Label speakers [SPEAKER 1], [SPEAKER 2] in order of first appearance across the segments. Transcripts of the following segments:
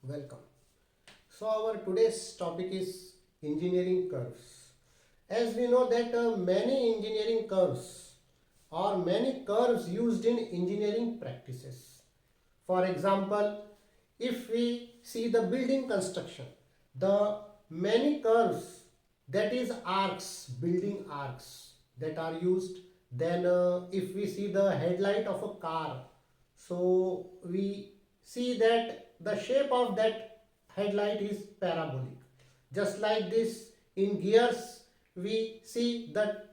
[SPEAKER 1] Welcome. So our today's topic is engineering curves. As we know that many engineering curves or many curves used in engineering practices. For example, if we see the building construction, the many curves, that is arcs, building arcs that are used. Then if we see the headlight of a car, so we see that the shape of that headlight is parabolic. Just like this, in gears we see the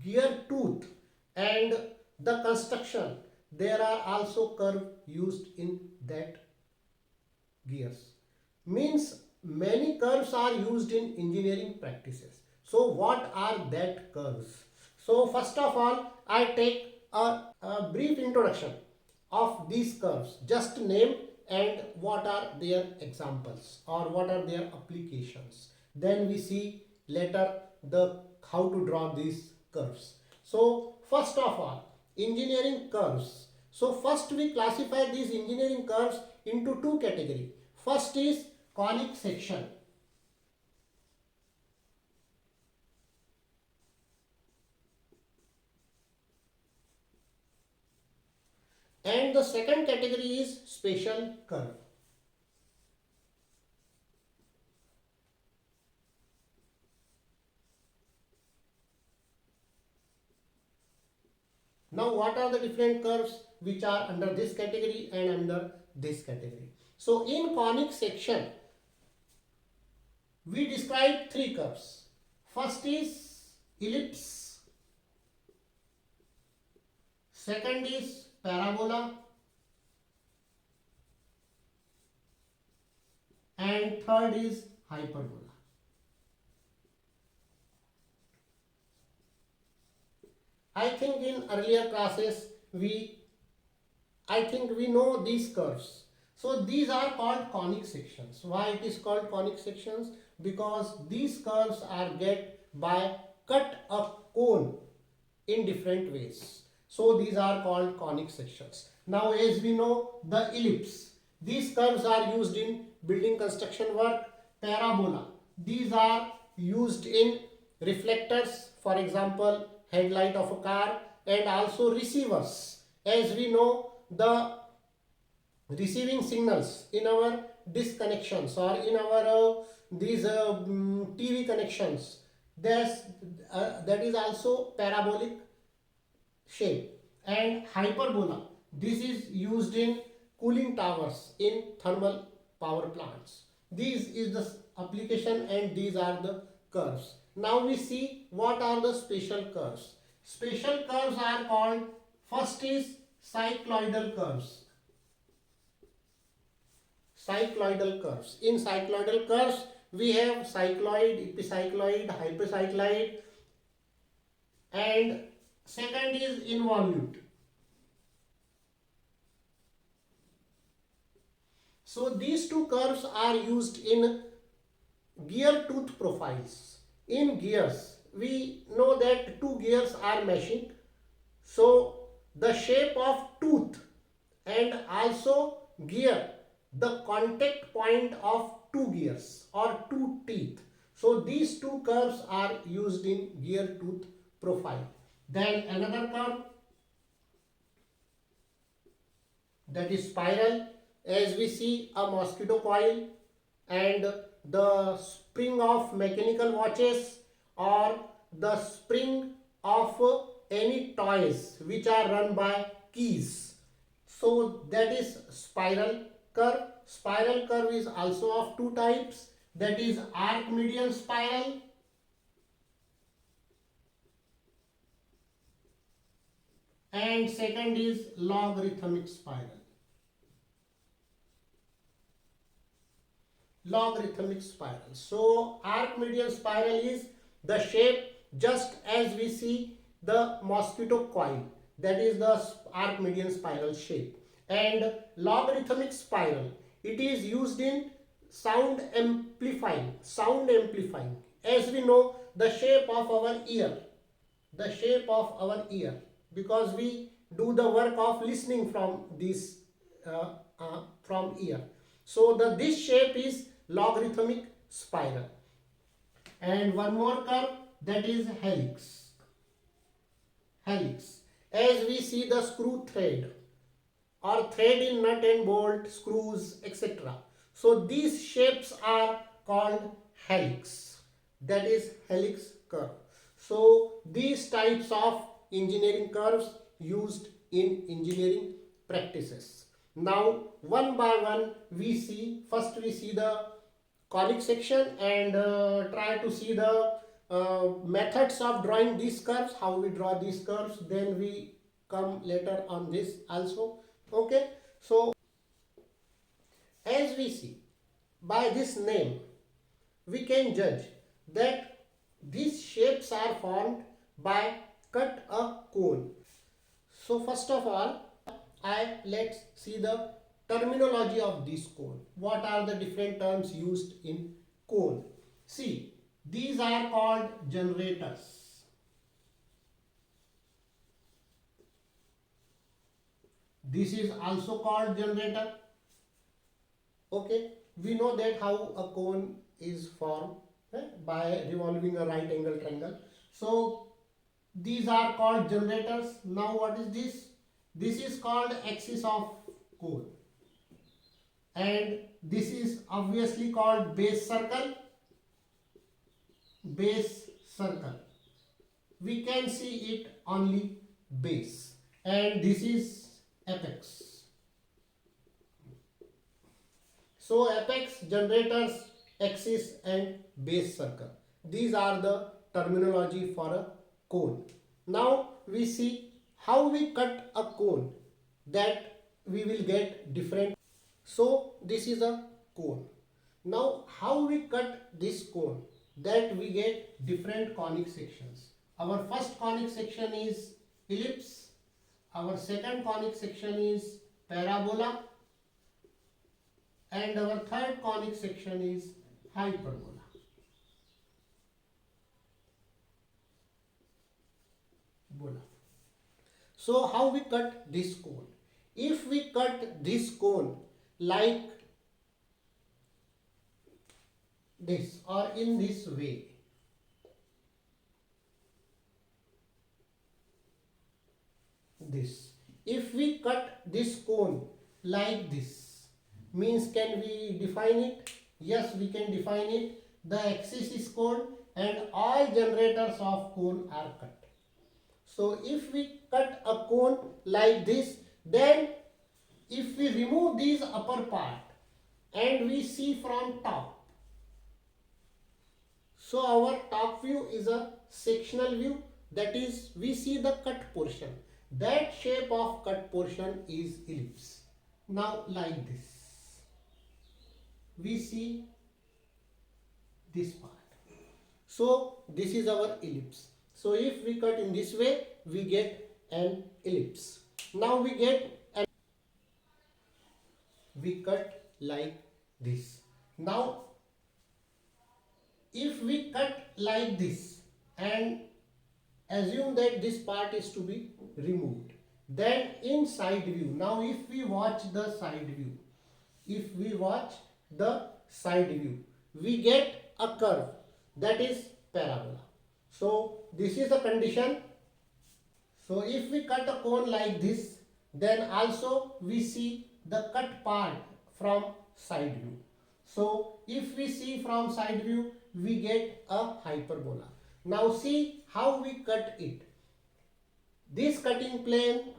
[SPEAKER 1] gear tooth and the construction, there are also curve used in that gears. Means many curves are used in engineering practices. So what are that curves? So first of all, I take a brief introduction of these curves, just name and what are their examples or what are their applications. Then we see later the how to draw these curves. So first of all, engineering curves. So first we classify these engineering curves into two categories. First is conic section, and the second category is special curve. Now what are the different curves which are under this category and under this category? So in conic section we describe three curves. First is ellipse, second is parabola, and third is hyperbola. I think in earlier classes I think we know these curves. So these are called conic sections. Why it is called conic sections? Because these curves are get by cut a cone in different ways. So these are called conic sections. Now as we know the ellipse, these curves are used in building construction work. Parabola, these are used in reflectors, for example headlight of a car, and also receivers. As we know the receiving signals in our disk connections or in our these TV connections, that is also parabolic shape. And hyperbola, this is used in cooling towers in thermal power plants. This is the application and these are the curves. Now we see what are the special curves. Special curves are called, first is cycloidal curves. Cycloidal curves. In cycloidal curves we have cycloid, epicycloid, hypercycloid, and second is involute. So these two curves are used in gear tooth profiles. In gears, we know that two gears are meshing. So the shape of tooth and also gear, the contact point of two gears or two teeth. So these two curves are used in gear tooth profile. Then another curve, that is spiral. As we see a mosquito coil and the spring of mechanical watches or the spring of any toys which are run by keys. So that is spiral curve. Spiral curve is also of two types, that is Archimedean spiral and second is logarithmic spiral. Logarithmic spiral. So Archimedean spiral is the shape just as we see the mosquito coil, that is the Archimedean spiral shape. And logarithmic spiral, it is used in sound amplifying. As we know the shape of our ear, because we do the work of listening from this from ear. So this shape is logarithmic spiral. And one more curve, that is helix. Helix. As we see the screw thread or thread in nut and bolt, screws, etc. So these shapes are called helix. That is helix curve. So these types of engineering curves used in engineering practices. Now one by one we see, first we see the conic section and try to see the methods of drawing these curves, how we draw these curves, then we come later on this also. Okay, so as we see by this name we can judge that these shapes are formed by cut a cone. So first of all, let's see the terminology of this cone. What are the different terms used in cone? See, these are called generators. This is also called generator. Okay, we know that how a cone is formed by revolving a right angle triangle. So these are called generators. Now what is this? This is called axis of cone. And this is obviously called base circle. Base circle. We can see it only base. And this is apex. So apex, generators, axis and base circle. These are the terminology for a cone. Now we see how we cut a cone, that we will get different. So this is a cone. Now how we cut this cone, that we get different conic sections. Our first conic section is ellipse. Our second conic section is parabola. And our third conic section is hyperbola. So how we cut this cone? If we cut this cone like this or in this way, this. If we cut this cone like this, means can we define it? Yes, we can define it. The axis is cone and all generators of cone are cut. So if we cut a cone like this, then if we remove these upper part and we see from top, so our top view is a sectional view, that is we see the cut portion. That shape of cut portion is ellipse. Now like this, we see this part. So this is our ellipse. So if we cut in this way, we get an ellipse. Now we cut like this. Now if we cut like this and assume that this part is to be removed, then in side view, now if we watch the side view, we get a curve, that is parabola. So this is the condition. So if we cut a cone like this, then also we see the cut part from side view. So if we see from side view, we get a hyperbola. Now see how we cut it. This cutting plane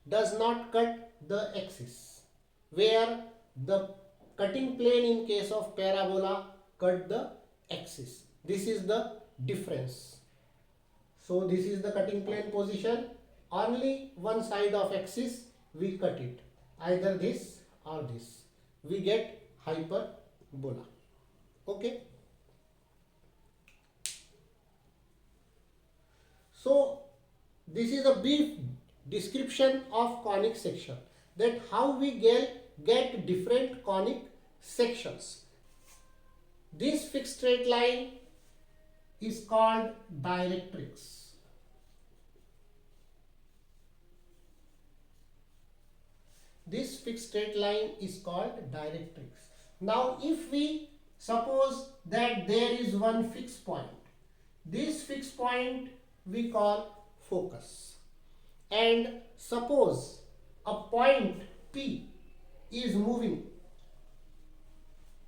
[SPEAKER 1] does not cut the axis, where the cutting plane in case of parabola cut the axis. This is the difference. So this is the cutting plane position. Only one side of axis we cut it, either this or this. We get hyperbola. Okay. So this is a brief description of conic section, that how we get different conic sections. This fixed straight line is called directrix. This fixed straight line is called directrix. Now if we suppose that there is one fixed point, this fixed point we call focus, and suppose a point P is moving,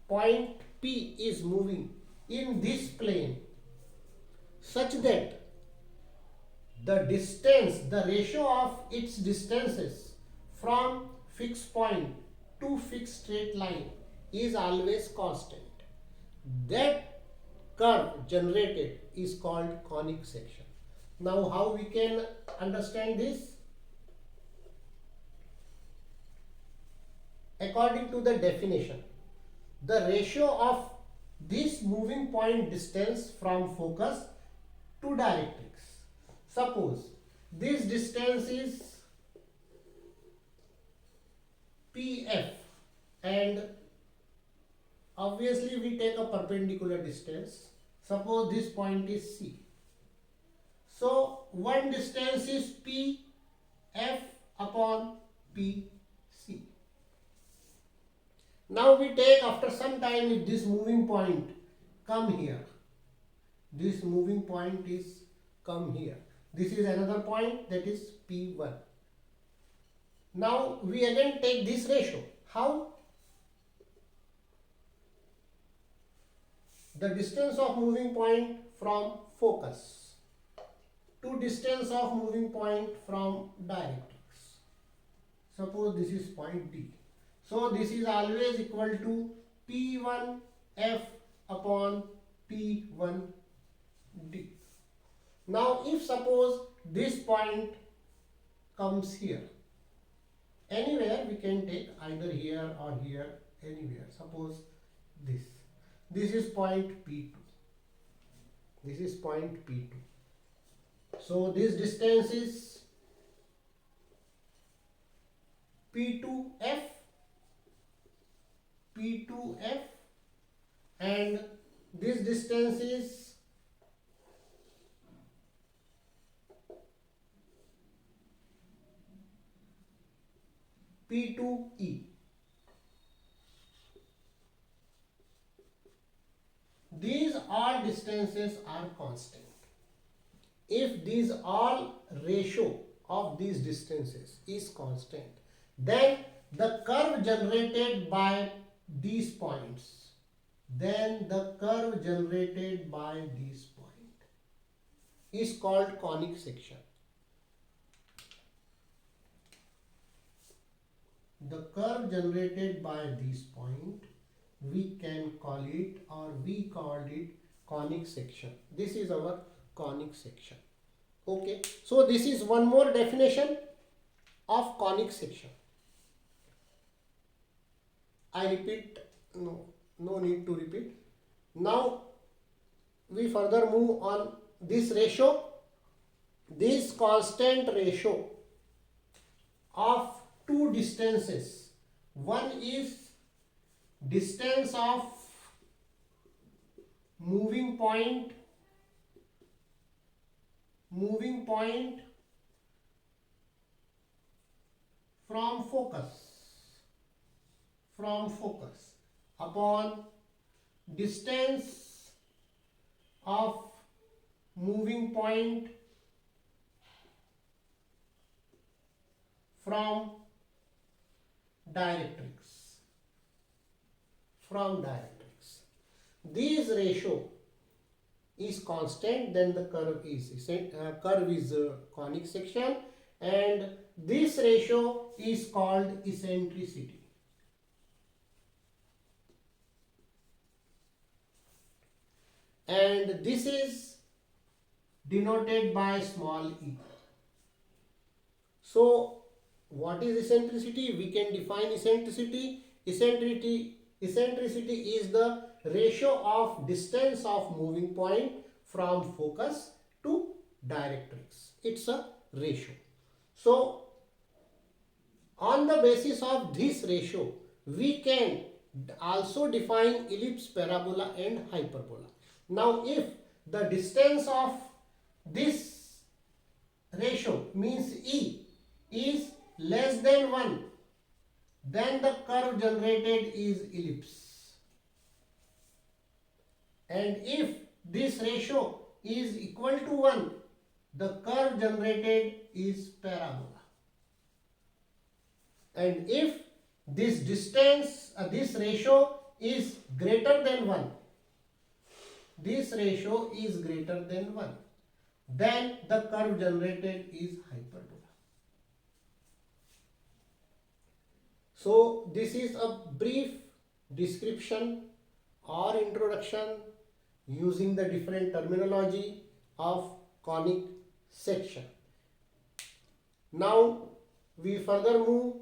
[SPEAKER 1] point P is moving in this plane such that the distance, the ratio of its distances from fixed point to fixed straight line is always constant. That curve generated is called conic section. Now how we can understand this? According to the definition, the ratio of this moving point distance from focus to directrix. Suppose this distance is PF, and obviously we take a perpendicular distance. Suppose this point is C. So one distance is PF upon PC. Now we take, after some time, if this moving point come here, this moving point is come here. This is another point, that is P1. Now we again take this ratio. How? The distance of moving point from focus to distance of moving point from directrix. Suppose this is point D. So this is always equal to P1F upon P1D. Now if suppose this point comes here, anywhere we can take, either here or here, anywhere. Suppose this is point P2. This is point P2. So this distance is P2F, and this distance is P2E. These all distances are constant. If these all ratio of these distances is constant, then the curve generated by these points, is called conic section. The curve generated by this point, we can call it, or we called it, conic section. This is our conic section. Okay, so this is one more definition of conic section. I repeat, no need to repeat. Now we further move on this ratio. This constant ratio of two distances. One is distance of moving point from focus upon distance of moving point from directrix. This ratio is constant, then the curve is conic section, and this ratio is called eccentricity. And this is denoted by small e. So what is eccentricity? We can define eccentricity. Eccentricity is the ratio of distance of moving point from focus to directrix. It's a ratio. So on the basis of this ratio, we can also define ellipse, parabola and hyperbola. Now if the distance of this ratio, means E, is less than 1, then the curve generated is ellipse. and if this ratio is equal to 1, the curve generated is parabola. And if this distance, this ratio is greater than 1, this ratio is greater than 1, then the curve generated is hyperbola. So this is a brief description or introduction using the different terminology of conic section. Now we further move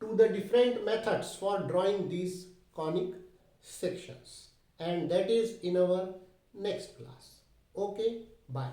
[SPEAKER 1] to the different methods for drawing these conic sections, and that is in our next class. Okay, bye.